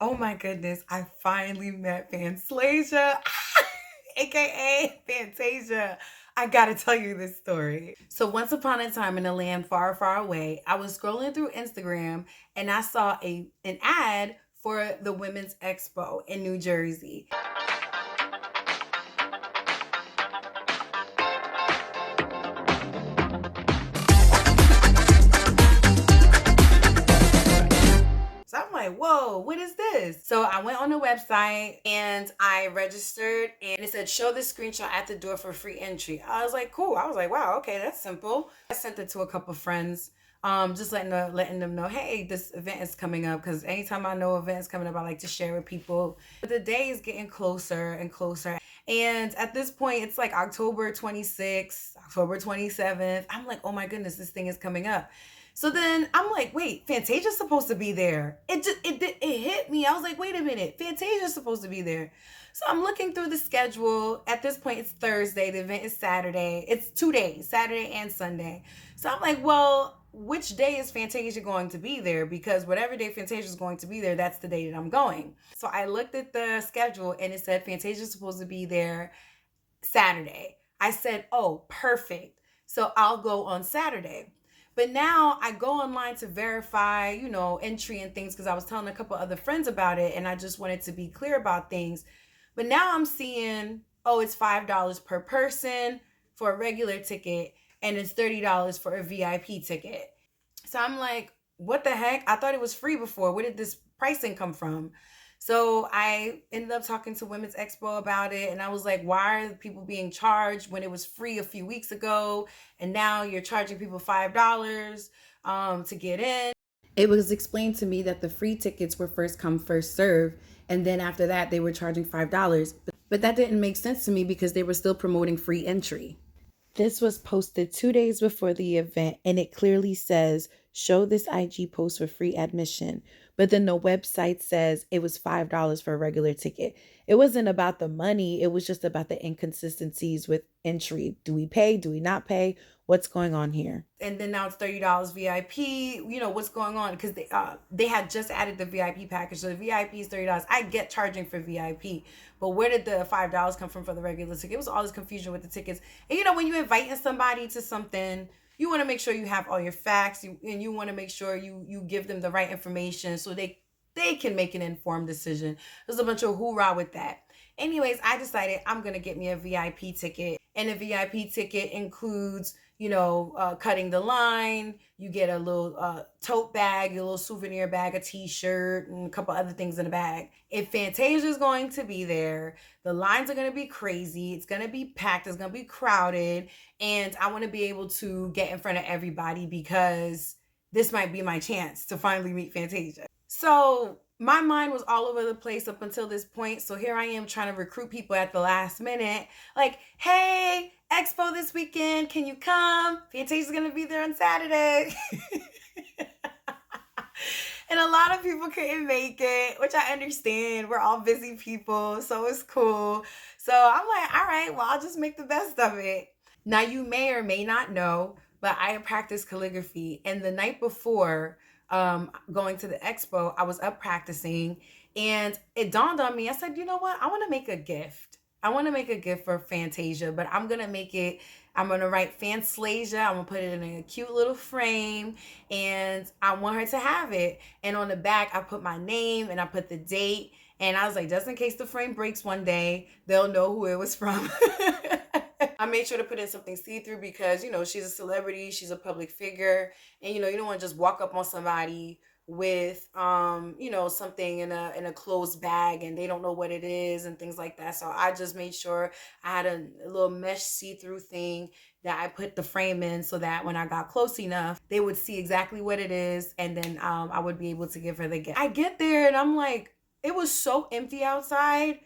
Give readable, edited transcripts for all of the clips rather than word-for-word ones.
Oh my goodness, I finally met Fantasia, aka Fantasia. I gotta tell you this story. So, once upon a time in a land far, far away, I was scrolling through Instagram and I saw an ad for the Women's Expo in New Jersey. So I'm like, whoa, what is this? So I went on the website and I registered and it said, show this screenshot at the door for free entry. I was like, cool. I was like, wow, okay, that's simple. I sent it to a couple friends, just letting them know, hey, this event is coming up. Because anytime I know events coming up, I like to share with people. But the day is getting closer and closer. And at this point, it's like October 26th, October 27th. I'm like, oh my goodness, this thing is coming up. So then I'm like, wait, Fantasia's supposed to be there. It hit me. I was like, wait a minute, Fantasia's supposed to be there. So I'm looking through the schedule. At this point, it's Thursday. The event is Saturday. It's 2 days, Saturday and Sunday. So I'm like, well, which day is Fantasia going to be there? Because whatever day Fantasia is going to be there, that's the day that I'm going. So I looked at the schedule and it said Fantasia's supposed to be there Saturday. I said, oh, perfect. So I'll go on Saturday. But now I go online to verify, entry and things because I was telling a couple other friends about it and I just wanted to be clear about things. But now I'm seeing, oh, it's $5 per person for a regular ticket and it's $30 for a VIP ticket. So I'm like, what the heck? I thought it was free before. Where did this pricing come from? So I ended up talking to Women's Expo about it. And I was like, why are people being charged when it was free a few weeks ago? And now you're charging people $5 to get in. It was explained to me that the free tickets were first come, first serve. And then after that, they were charging $5. But that didn't make sense to me because they were still promoting free entry. This was posted 2 days before the event, and it clearly says, show this IG post for free admission. But then the website says it was $5 for a regular ticket. It wasn't about the money, it was just about the inconsistencies with entry. Do we pay? Do we not pay? What's going on here? And then now it's $30 VIP. What's going on? Because they had just added the VIP package. So the VIP is $30. I get charging for VIP. But where did the $5 come from for the regular ticket? It was all this confusion with the tickets. And when you're inviting somebody to something, you want to make sure you have all your facts and you want to make sure you give them the right information so they can make an informed decision. There's a bunch of hoorah with that. Anyways, I decided I'm going to get me a VIP ticket. And a VIP ticket includes, cutting the line. You get a little tote bag, a little souvenir bag, a t-shirt, and a couple other things in the bag. If Fantasia is going to be there, the lines are going to be crazy. It's going to be packed. It's going to be crowded. And I want to be able to get in front of everybody because this might be my chance to finally meet Fantasia. So my mind was all over the place up until this point. So here I am trying to recruit people at the last minute. Like, hey, Expo this weekend. Can you come? Fantasia's going to be there on Saturday. And a lot of people couldn't make it, which I understand. We're all busy people, so it's cool. So I'm like, all right, well, I'll just make the best of it. Now, you may or may not know, but I practice calligraphy. And the night before going to the expo, I was up practicing and it dawned on me. I said, you know what? I want to make a gift. I want to make a gift for Fantasia, but I'm going to make it, I'm going to write Fantasia. I'm going to put it in a cute little frame and I want her to have it. And on the back, I put my name and I put the date. And I was like, just in case the frame breaks one day, they'll know who it was from. I made sure to put in something see-through because, she's a celebrity, she's a public figure. And, you don't want to just walk up on somebody with, something in a closed bag and they don't know what it is and things like that. So I just made sure I had a little mesh see-through thing that I put the frame in so that when I got close enough, they would see exactly what it is. And then I would be able to give her the gift. I get there and I'm like, it was so empty outside.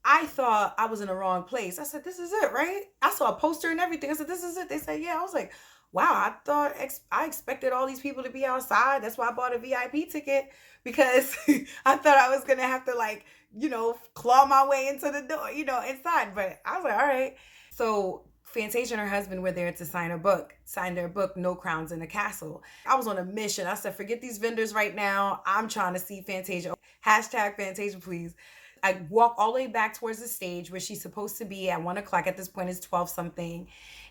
I thought I was in the wrong place. I said, this is it, right? I saw a poster and everything. I said, this is it. They said, yeah. I was like, wow, I expected all these people to be outside. That's why I bought a VIP ticket because I thought I was going to have to claw my way into the door, inside. But I was like, all right. So Fantasia and her husband were there to sign their book, No Crowns in a Castle. I was on a mission. I said, forget these vendors right now. I'm trying to see Fantasia. Hashtag Fantasia, please. I walk all the way back towards the stage where she's supposed to be at 1 o'clock. At this point, it's 12 something.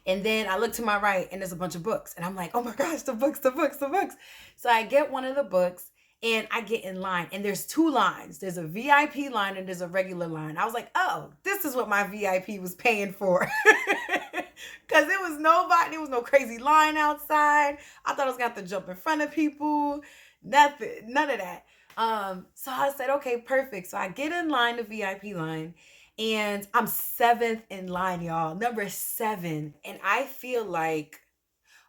And then I look to my right and there's a bunch of books. And I'm like, oh my gosh, the books, the books, the books. So I get one of the books and I get in line. And there's two lines. There's a VIP line and there's a regular line. I was like, oh, this is what my VIP was paying for. Because there was nobody, there was no crazy line outside. I thought I was going to have to jump in front of people. Nothing, none of that. So I said, okay, perfect. So I get in line, the VIP line, and I'm 7th in line, y'all. Number 7. And I feel like,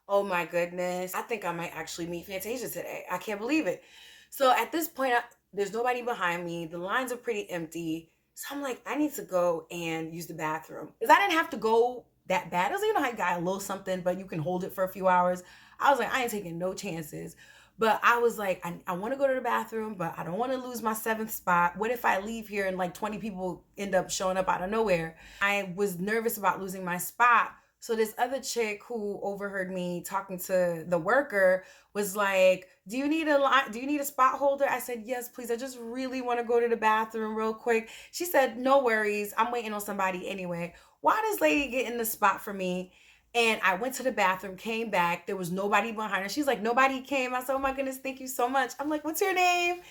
oh my goodness, I think I might actually meet Fantasia today. I can't believe it. So at this point, there's nobody behind me. The lines are pretty empty. So I'm like, I need to go and use the bathroom. Because I didn't have to go that bad. I was, you know how you got a little something, but you can hold it for a few hours. I was like, I ain't taking no chances. But I was like, I want to go to the bathroom, but I don't want to lose my 7th spot. What if I leave here and like 20 people end up showing up out of nowhere? I was nervous about losing my spot. So this other chick who overheard me talking to the worker was like, do you need a spot holder? I said, yes, please. I just really want to go to the bathroom real quick. She said, no worries. I'm waiting on somebody anyway. Why does lady get in the spot for me? And I went to the bathroom, came back. There was nobody behind her. She's like, nobody came. I said, oh my goodness, thank you so much. I'm like, what's your name?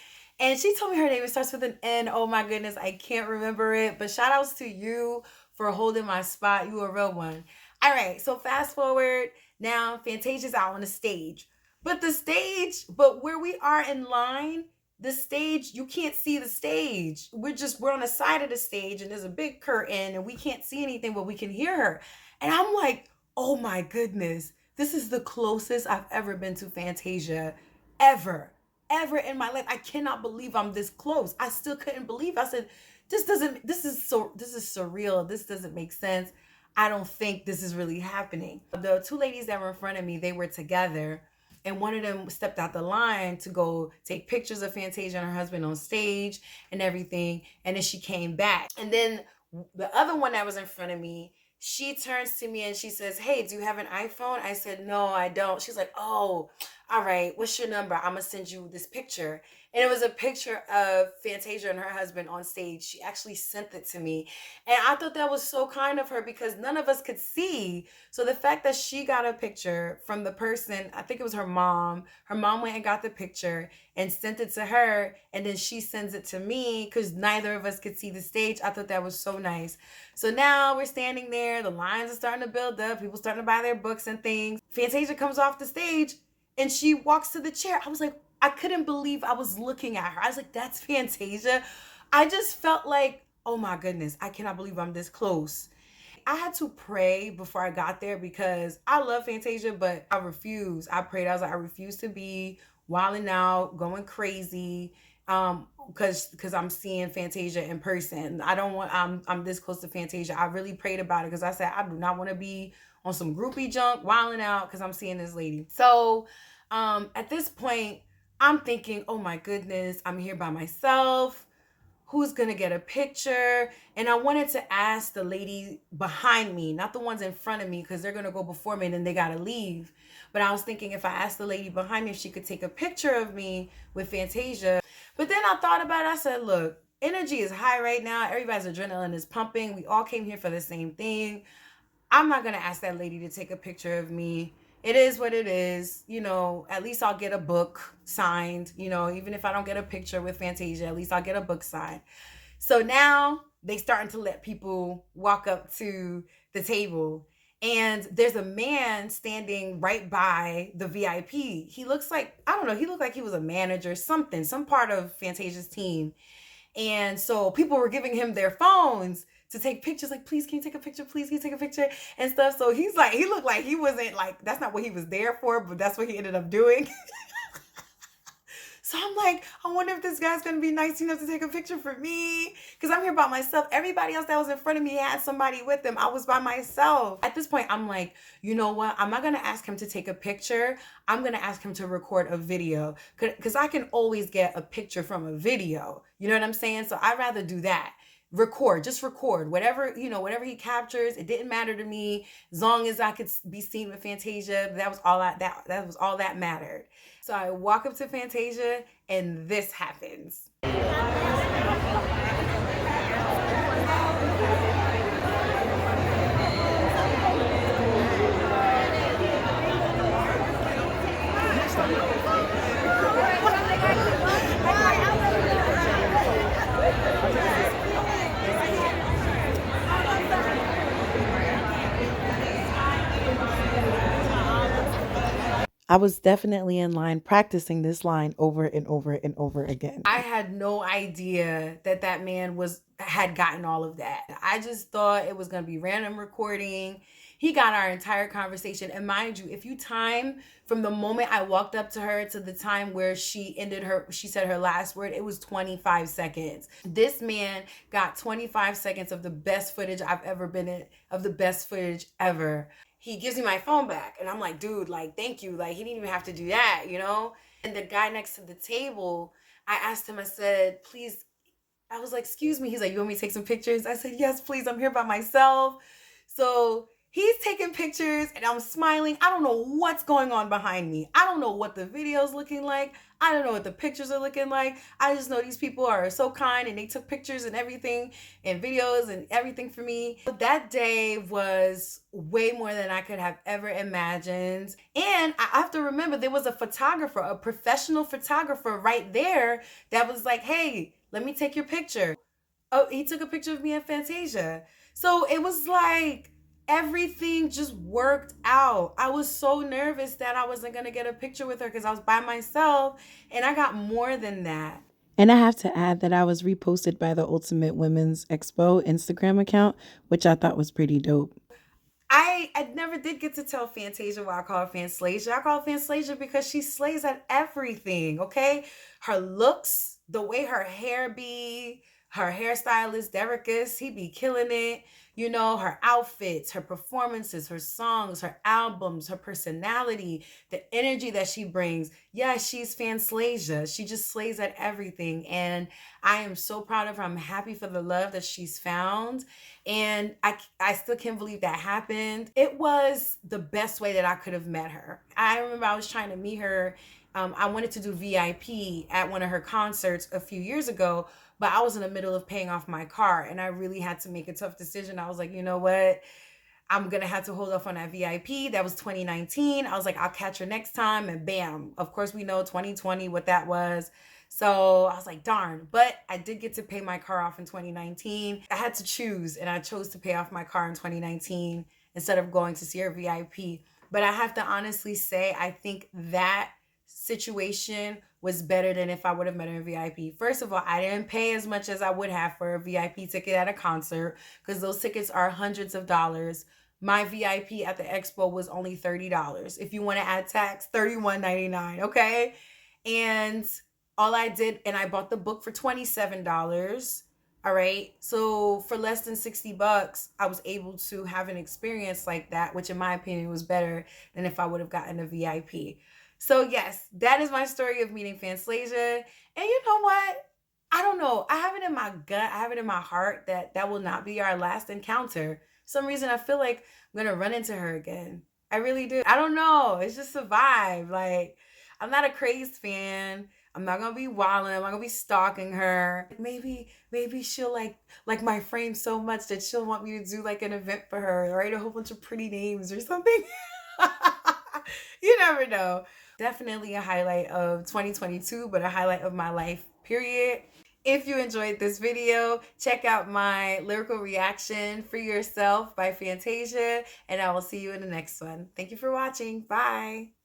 And she told me her name. It starts with an N. Oh my goodness, I can't remember it. But shout outs to you for holding my spot. You a real one. All right, so fast forward. Now Fantasia's out on the stage. But where we are in line, the stage, you can't see the stage. We're on the side of the stage and there's a big curtain and we can't see anything, but we can hear her. And I'm like, oh my goodness, this is the closest I've ever been to Fantasia ever in my life. I cannot believe I'm this close. I still couldn't believe. I said, this is surreal. This doesn't make sense. I don't think this is really happening. The two ladies that were in front of me, they were together. And one of them stepped out the line to go take pictures of Fantasia and her husband on stage and everything. And then she came back. And then the other one that was in front of me, she turns to me and she says, hey, do you have an iPhone? I said, no, I don't. She's like, oh, all right. What's your number? I'm going to send you this picture. And it was a picture of Fantasia and her husband on stage. She actually sent it to me. And I thought that was so kind of her because none of us could see. So the fact that she got a picture from the person, I think it was her mom went and got the picture and sent it to her. And then she sends it to me because neither of us could see the stage. I thought that was so nice. So now we're standing there. The lines are starting to build up. People starting to buy their books and things. Fantasia comes off the stage and she walks to the chair. I was like, I couldn't believe I was looking at her. I was like, that's Fantasia. I just felt like, oh my goodness, I cannot believe I'm this close. I had to pray before I got there because I love Fantasia, but I refuse. I prayed. I was like, I refuse to be wilding out, going crazy, because I'm seeing Fantasia in person. I'm this close to Fantasia. I really prayed about it because I said, I do not want to be on some groupie junk, wilding out because I'm seeing this lady. So at this point, I'm thinking, oh my goodness, I'm here by myself. Who's going to get a picture? And I wanted to ask the lady behind me, not the ones in front of me, because they're going to go before me and then they got to leave. But I was thinking if I asked the lady behind me if she could take a picture of me with Fantasia. But then I thought about it. I said, look, energy is high right now. Everybody's adrenaline is pumping. We all came here for the same thing. I'm not going to ask that lady to take a picture of me. It is what it is. You know, at least I'll get a book signed. You know, even if I don't get a picture with Fantasia, at least I'll get a book signed. So now they starting to let people walk up to the table. And there's a man standing right by the VIP. He looks like, I don't know, he looked like he was a manager, some part of Fantasia's team. And so people were giving him their phones to take pictures, like, please, can you take a picture? Please, can you take a picture? And stuff. So he looked like he wasn't like, that's not what he was there for, but that's what he ended up doing. So I'm like, I wonder if this guy's going to be nice enough to take a picture for me. Because I'm here by myself. Everybody else that was in front of me had somebody with them. I was by myself. At this point, I'm like, you know what? I'm not going to ask him to take a picture. I'm going to ask him to record a video. Because I can always get a picture from a video. You know what I'm saying? So I'd rather do that. just record whatever, whatever he captures. It didn't matter to me as long as I could be seen with Fantasia. That was all that was all that mattered. So I walk up to Fantasia and this happens. I was definitely in line practicing this line over and over and over again. I had no idea that that man had gotten all of that. I just thought it was going to be random recording. He got our entire conversation. And mind you, if you time from the moment I walked up to her to the time where she said her last word, it was 25 seconds. This man got 25 seconds of the best footage I've ever been in, of the best footage ever. He gives me my phone back and I'm like, dude, like, thank you. Like, he didn't even have to do that, And the guy next to the table, I asked him, I said, please, I was like, excuse me. He's like, you want me to take some pictures? I said, yes, please. I'm here by myself. So he's taking pictures and I'm smiling. I don't know what's going on behind me. I don't know what the video's looking like. I don't know what the pictures are looking like. I just know these people are so kind and they took pictures and everything and videos and everything for me. But that day was way more than I could have ever imagined. And I have to remember there was a photographer, a professional photographer right there that was like, hey, let me take your picture. Oh, he took a picture of me at Fantasia. So it was like everything just worked out. I was so nervous that I wasn't going to get a picture with her because I was by myself, and I got more than that. And I have to add that I was reposted by the Ultimate Women's Expo Instagram account, which I thought was pretty dope. I never did get to tell Fantasia why I call her Fantasia. I call her Fantasia because she slays at everything, okay? Her looks, the way her hair be, her hairstylist, Derekis, he be killing it. Her outfits, her performances, her songs, her albums, her personality, the energy that she brings. Yeah, she's Fantasia. She just slays at everything. And I am so proud of her. I'm happy for the love that she's found. And I still can't believe that happened. It was the best way that I could have met her. I remember I was trying to meet her. I wanted to do VIP at one of her concerts a few years ago, but I was in the middle of paying off my car and I really had to make a tough decision. I was like, you know what? I'm going to have to hold off on that VIP. That was 2019. I was like, I'll catch her next time. And bam, of course we know 2020 what that was. So I was like, darn, but I did get to pay my car off in 2019. I had to choose and I chose to pay off my car in 2019 instead of going to see her VIP. But I have to honestly say, I think that situation was better than if I would have met her in VIP. First of all, I didn't pay as much as I would have for a VIP ticket at a concert because those tickets are hundreds of dollars. My VIP at the expo was only $30. If you want to add tax, $31.99, okay? And all I did, and I bought the book for $27. All right. So for less than $60, I was able to have an experience like that, which in my opinion was better than if I would have gotten a VIP. So yes, that is my story of meeting Fantasia. And you know what? I don't know. I have it in my gut. I have it in my heart that that will not be our last encounter. For some reason, I feel like I'm going to run into her again. I really do. I don't know. It's just a vibe. Like, I'm not a crazed fan. I'm not gonna be wilding. I'm not gonna be stalking her. Maybe she'll like my frame so much that she'll want me to do like an event for her, write a whole bunch of pretty names or something. You never know. Definitely a highlight of 2022, but a highlight of my life, period. If you enjoyed this video, check out my lyrical reaction, Free Yourself by Fantasia, and I will see you in the next one. Thank you for watching. Bye.